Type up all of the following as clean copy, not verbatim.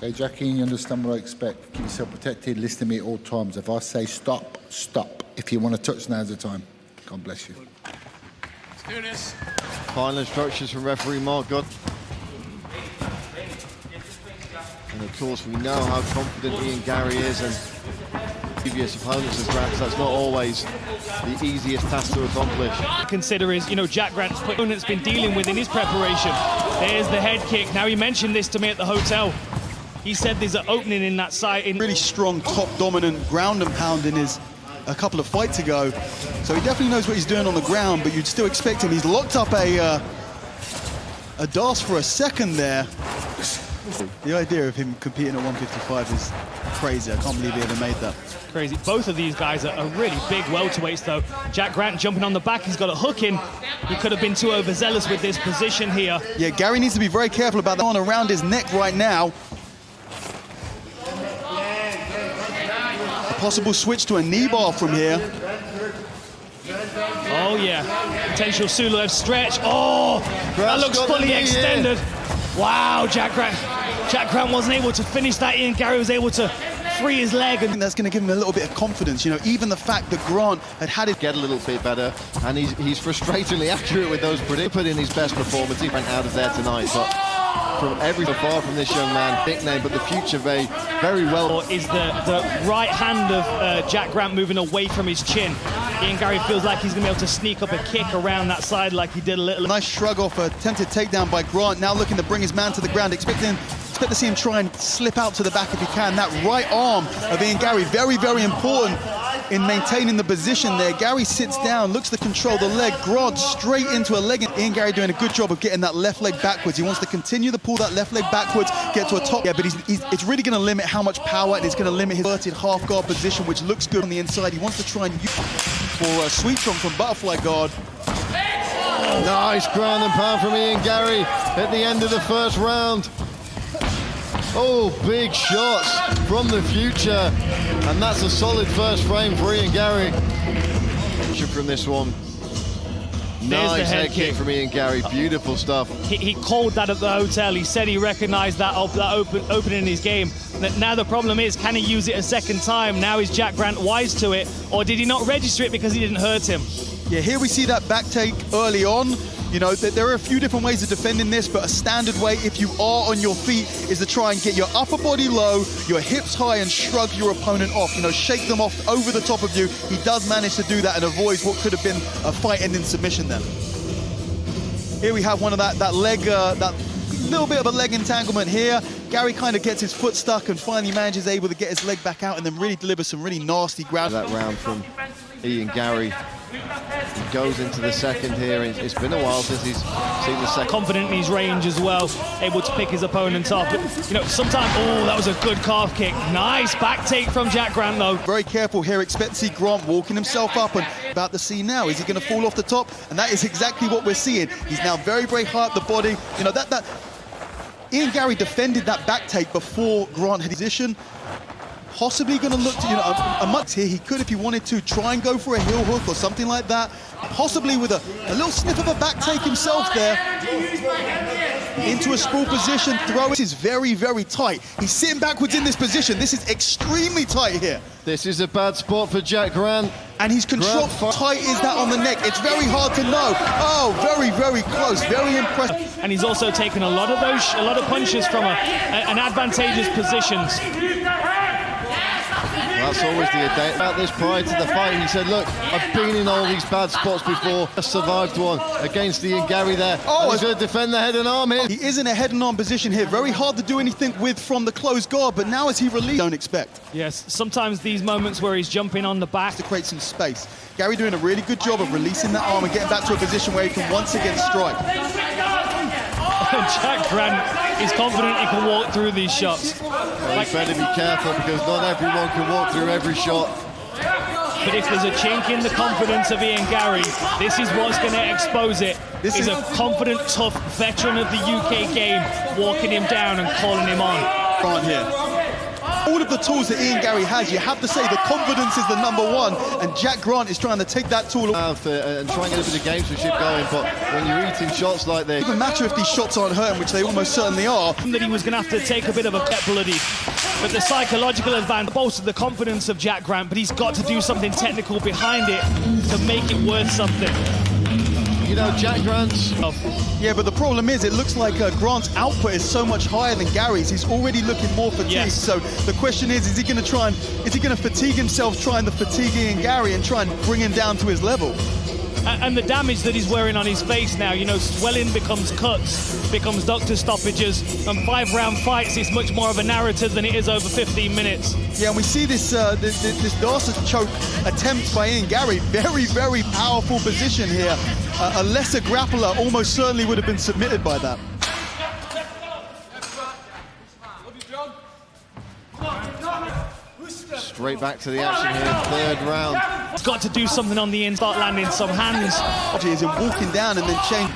Okay, Jackie, you understand what I expect. Keep yourself protected, listen to me at all times. If I say stop, stop. If you want to touch, now's the time. God bless you. Let's do this. Final instructions from referee Mark Good. And of course, we know how confident Ian Garry is, and previous opponents of Grant's, that's not always the easiest task to accomplish. Consider is, Jack Grant's opponent's been dealing with in his preparation. There's the head kick. Now, he mentioned this to me at the hotel. He said there's an opening in that side. Really strong, top dominant ground and pound in his a couple of fights ago. So he definitely knows what he's doing on the ground, but you'd still expect him. He's locked up a DAS for a second there. The idea of him competing at 155 is crazy. I can't believe he ever made that. Crazy. Both of these guys are really big welterweights, though. Jack Grant jumping on the back. He's got a hook in. He could have been too overzealous with this position here. Yeah, Garry needs to be very careful about that one around his neck right now. A possible switch to a knee bar from here. Oh, yeah. Potential Sulev stretch. Oh, that looks fully extended. Wow, Jack Grant wasn't able to finish that. Ian Garry was able to free his leg. I think that's going to give him a little bit of confidence. Even the fact that Grant had it Get a little bit better, and he's frustratingly accurate with those predictions. Put in his best performance. He went out of there tonight, but from so far from this young man, nickname, but the future very well. Is the right hand of Jack Grant moving away from his chin? Ian Garry feels like he's going to be able to sneak up a kick around that side like he did a little. Nice shrug off a attempted takedown by Grant. Now looking to bring his man to the ground. Expect to see him try and slip out to the back if he can. That right arm of Ian Garry, very, very important in maintaining the position there. Garry sits down, looks to control the leg. Grant straight into a leg. Ian Garry doing a good job of getting that left leg backwards. He wants to continue to pull that left leg backwards, get to a top. Yeah, but it's really going to limit how much power, and it's going to limit his inverted half guard position, which looks good on the inside. He wants to try and use for a sweep from butterfly guard. Nice ground and pound from Ian Garry at the end of the first round. Oh, big shots from the future, and that's a solid first frame for Ian Garry. From this one. Nice head kick from Ian Garry, beautiful stuff. He called that at the hotel. He said he recognized that opening in his game. Now the problem is, can he use it a second time? Now is Jack Grant wise to it, or did he not register it because he didn't hurt him? Yeah, here we see that back take early on. There are a few different ways of defending this, but a standard way, if you are on your feet, is to try and get your upper body low, your hips high, and shrug your opponent off. Shake them off over the top of you. He does manage to do that and avoids what could have been a fight-ending submission there. Here we have one of that leg, that little bit of a leg entanglement here. Garry kind of gets his foot stuck and finally manages able to get his leg back out and then really delivers some really nasty ground. That round from Ian Garry. He goes into the second here. It's been a while since he's seen the second. Confident in his range as well, able to pick his opponent off. But, sometimes, oh, that was a good calf kick. Nice back take from Jack Grant, though. Very careful here. Expect to see Grant walking himself up, and about to see now, is he going to fall off the top? And that is exactly what we're seeing. He's now very, very high up the body. That Ian Garry defended that back take before Grant had position. Possibly going to look to, a much here. He could, if he wanted to, try and go for a heel hook or something like that. Possibly with a little sniff of a back take himself there. Into a sprawl position, throw. This is very, very tight. He's sitting backwards in this position. This is extremely tight here. This is a bad spot for Jack Grant. And he's controlled. Tight is that on the neck? It's very hard to know. Oh, very, very close. Very impressive. And he's also taken a lot of punches from an advantageous positions. That's always the idea about this prior to the fight. He said, look, I've been in all these bad spots before. I survived one against Ian Garry there. Oh, he's going to defend the head and arm here. He is in a head and arm position here. Very hard to do anything with from the closed guard, but now as he releases, don't expect. Yes, sometimes these moments where he's jumping on the back. To create some space. Garry doing a really good job of releasing that arm and getting back to a position where he can once again strike. Jack Grant is confident he can walk through these shots. Well, you better be careful because not everyone can walk through every shot. But if there's a chink in the confidence of Ian Garry, this is what's going to expose it. This is a confident, tough veteran of the UK game walking him down and calling him on. Grant here. All of the tools that Ian Garry has, you have to say the confidence is the number one, and Jack Grant is trying to take that tool And try and get a bit of gamesmanship going, but when you're eating shots like this, it doesn't matter if these shots aren't hurting, which they almost certainly are. That he was going to have to take a bit of a get bloody, but the psychological advantage bolstered the confidence of Jack Grant, but he's got to do something technical behind it to make it worth something. you know, Jack Grant's. Yeah, but the problem is, it looks like Grant's output is so much higher than Gary's. He's already looking more fatigued. Yes. So the question is he going to try and fatigue himself trying to fatigue Ian Garry and try and bring him down to his level? And the damage that he's wearing on his face now, you know, swelling becomes cuts, becomes doctor stoppages, and 5-round fights is much more of a narrative than it is over 15 minutes. Yeah, and we see this Darcy choke attempt by Ian Garry. Very, very powerful position here. A lesser grappler almost certainly would have been submitted by that. Straight back to the action here, third round. He's got to do something on the end, start landing some hands. Is him walking down and then change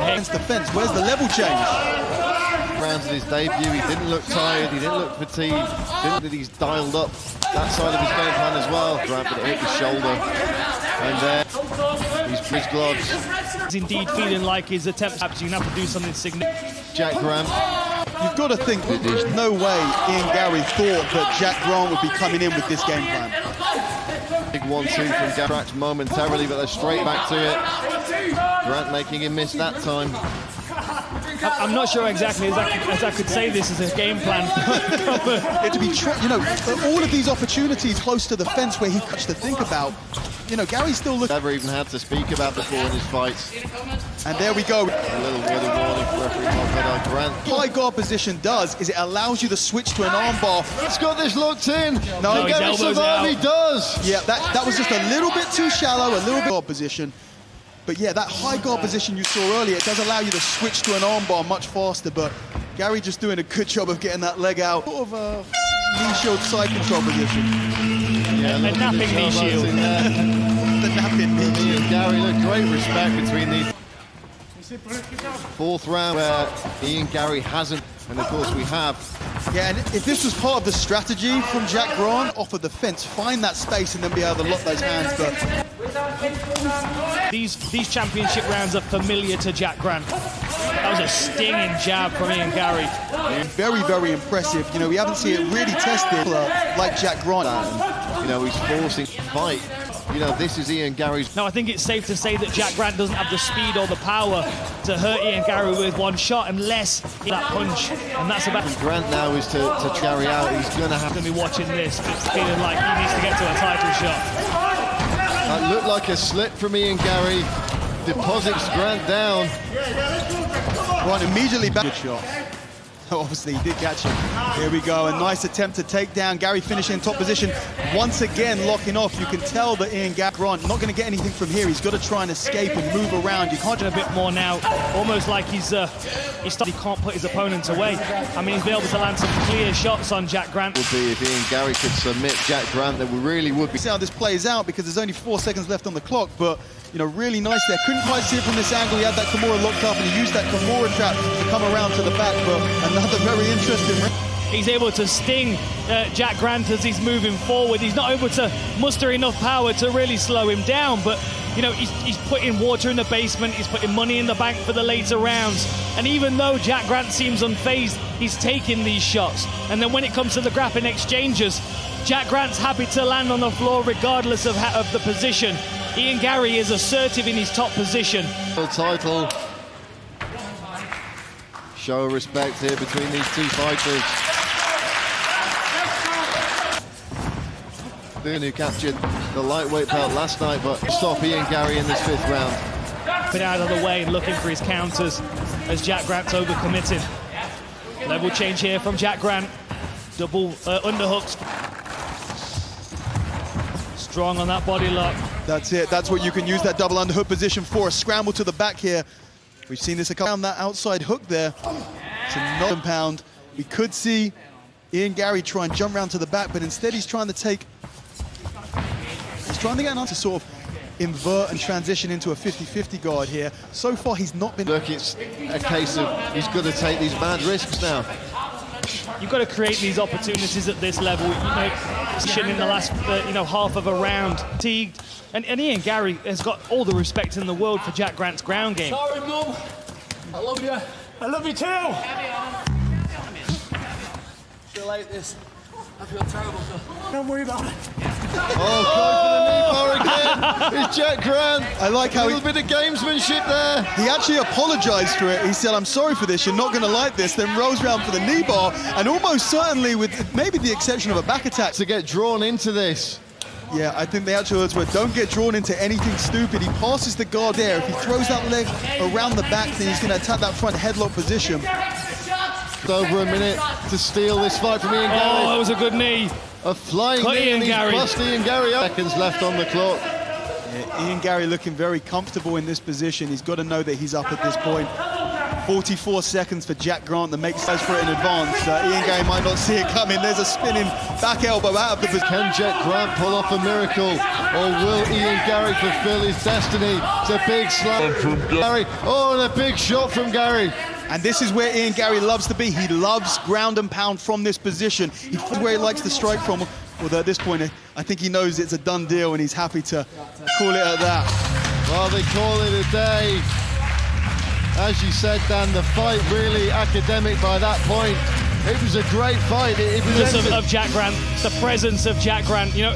against the fence. Where's the level change? Rounds in his debut, he didn't look tired, he didn't look fatigued, didn't that he's dialed up that side of his game plan as well. Grant, but it hit his shoulder, and there he's his gloves. He's indeed feeling like his attempt, perhaps you can have to do something significant. Jack Grant. You've got to think that there's no way Ian Garry thought that Jack Grant would be coming in with this game plan. Big 1-2 from Garrett momentarily, but they're straight back to it. Grant making him miss that time. I'm not sure exactly as I could say this as a game plan. It to be, you know, all of these opportunities close to the fence where he has to think about. You know, Gary's still looking. Never even had to speak about before in his fights. And there we go. A little word of warning for referee Machado Garry. High guard position does is it allows you to switch to an armbar. He's got this locked in. No, his Garry elbow's survive, out. he does. Yeah, that was just a little bit too shallow, a little bit guard position. But yeah, that high guard position you saw earlier, it does allow you to switch to an armbar much faster, but Garry just doing a good job of getting that leg out. Sort of a knee shield side control position. Yeah, A napping knee shield. The napping knee shield. Ian Garry, look, great respect between these. Fourth round where Ian Garry hasn't, and of course we have. Yeah, and if this was part of the strategy from Jack Grant, off of the fence, find that space and then be able to lock those hands, but These championship rounds are familiar to Jack Grant. That was a stinging jab from Ian Garry. very, very impressive. You know, we haven't seen it really tested like Jack Grant. You know, he's forcing fight. You know, this is Ian Garry's. Now, I think it's safe to say that Jack Grant doesn't have the speed or the power to hurt Ian Garry with one shot unless that punch. And that's about Grant now is to carry out. He's going to have to be watching this, feeling like he needs to get to a title shot. That looked like a slip from Ian Garry. Deposits Grant down. Grant immediately back. Good shot. Obviously, he did catch him. Here we go, a nice attempt to take down. Garry finishing in top position. Once again, locking off. You can tell that Ian Grant not going to get anything from here. He's got to try and escape and move around. You can't A bit more now, almost like he can't put his opponent away. I mean, he's been able to land some clear shots on Jack Grant. Would be if Ian Garry could submit Jack Grant, there really would be. see how this plays out because there's only 4 seconds left on the clock, but you know, really nice there. Couldn't quite see it from this angle. He had that Kimura locked up and he used that Kimura trap to come around to the back, but another very interesting round. He's able to sting Jack Grant as he's moving forward. He's not able to muster enough power to really slow him down, but you know, he's putting water in the basement, he's putting money in the bank for the later rounds. And even though Jack Grant seems unfazed, he's taking these shots. And then when it comes to the grappling exchanges, Jack Grant's happy to land on the floor regardless of the position. Ian Garry is assertive in his top position. Title. Show of respect here between these two fighters. Who captured the lightweight belt last night, but stop Ian Garry in this 5th round. Been out of the way and looking for his counters as Jack Grant's overcommitted. Level change here from Jack Grant. Double underhooks. Strong on that body lock. That's it. That's what you can use that double underhook position for. A scramble to the back here. We've seen this around that outside hook there. It's a compound. We could see Ian Garry try and jump round to the back, but instead he's trying to get on to sort of invert and transition into a 50-50 guard here. So far he's not been. Look, it's a case of he's got to take these bad risks now. You've got to create these opportunities at this level. You know, in the last half of a round, fatigued, and Ian Garry has got all the respect in the world for Jack Grant's ground game. Sorry, Mum. I love you. I love you too. Feel like this. I feel terrible, Phil. Don't worry about it. Oh, go for the knee bar again. It's Jack Grant. I like how a little bit of gamesmanship there. he actually apologized for it. He said, I'm sorry for this, you're not going to like this, then rolls around for the knee bar, and almost certainly, with maybe the exception of a back attack. To get drawn into this. Yeah, I think the actual words were, don't get drawn into anything stupid. He passes the guard there. If he throws that leg around the back, then he's going to attack that front headlock position. Over a minute to steal this fight from Ian Garry. Oh, that was a good knee. A flying Cut knee, Ian and he's Garry. bust Ian Garry up. Seconds left on the clock. Yeah, Ian Garry looking very comfortable in this position. He's got to know that he's up at this point. 44 seconds for Jack Grant that makes sense for it in advance. Ian Garry might not see it coming. There's a spinning back elbow out of the position. Can Jack Grant pull off a miracle, or will Ian Garry fulfill his destiny? It's a big slam from Garry. Oh, and a big shot from Garry. And this is where Ian Garry loves to be. He loves ground and pound from this position. He finds where he likes to strike from. Although at this point, I think he knows it's a done deal and he's happy to call it at that. Well, they call it a day. As you said, Dan, the fight really academic by that point. It was a great fight. It was Of Jack Grant, the presence of Jack Grant, you know,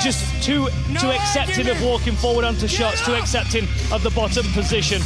just too accepting of walking forward onto shots, too accepting of the bottom position.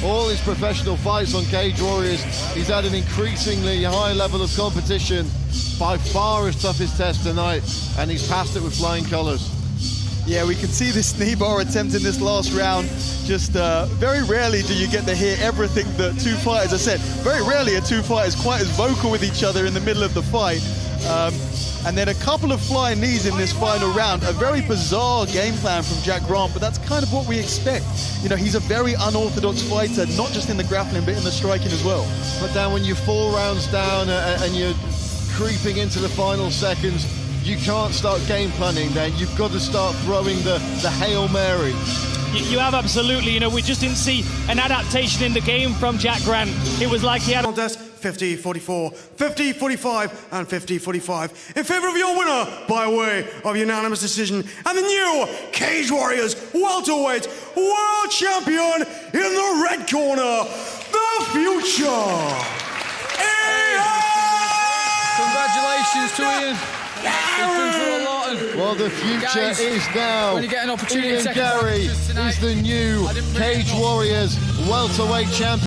all his professional fights on Cage Warriors, he's had an increasingly high level of competition. By far his toughest test tonight, and he's passed it with flying colours. Yeah, we can see this knee bar attempt in this last round. Just very rarely do you get to hear everything that two fighters have said. Very rarely are two fighters quite as vocal with each other in the middle of the fight. And then a couple of flying knees in this final round. A very bizarre game plan from Jack Grant, but that's kind of what we expect. You know, he's a very unorthodox fighter, not just in the grappling, but in the striking as well. But Dan, when you're 4 rounds down and you're creeping into the final seconds, you can't start game planning then. You've got to start throwing the Hail Mary. You have absolutely, you know, we just didn't see an adaptation in the game from Jack Grant. It was like he had... Contest 50-44, 50-45 and 50-45 in favor of your winner by way of unanimous decision and the new Cage Warriors welterweight world champion in the red corner, the future. Congratulations to Ian. He's been through a lot. And Well, the future guys, is now. when you get an opportunity, Ian second Garry fight just tonight, is the new I didn't really Cage know. Warriors welterweight champion.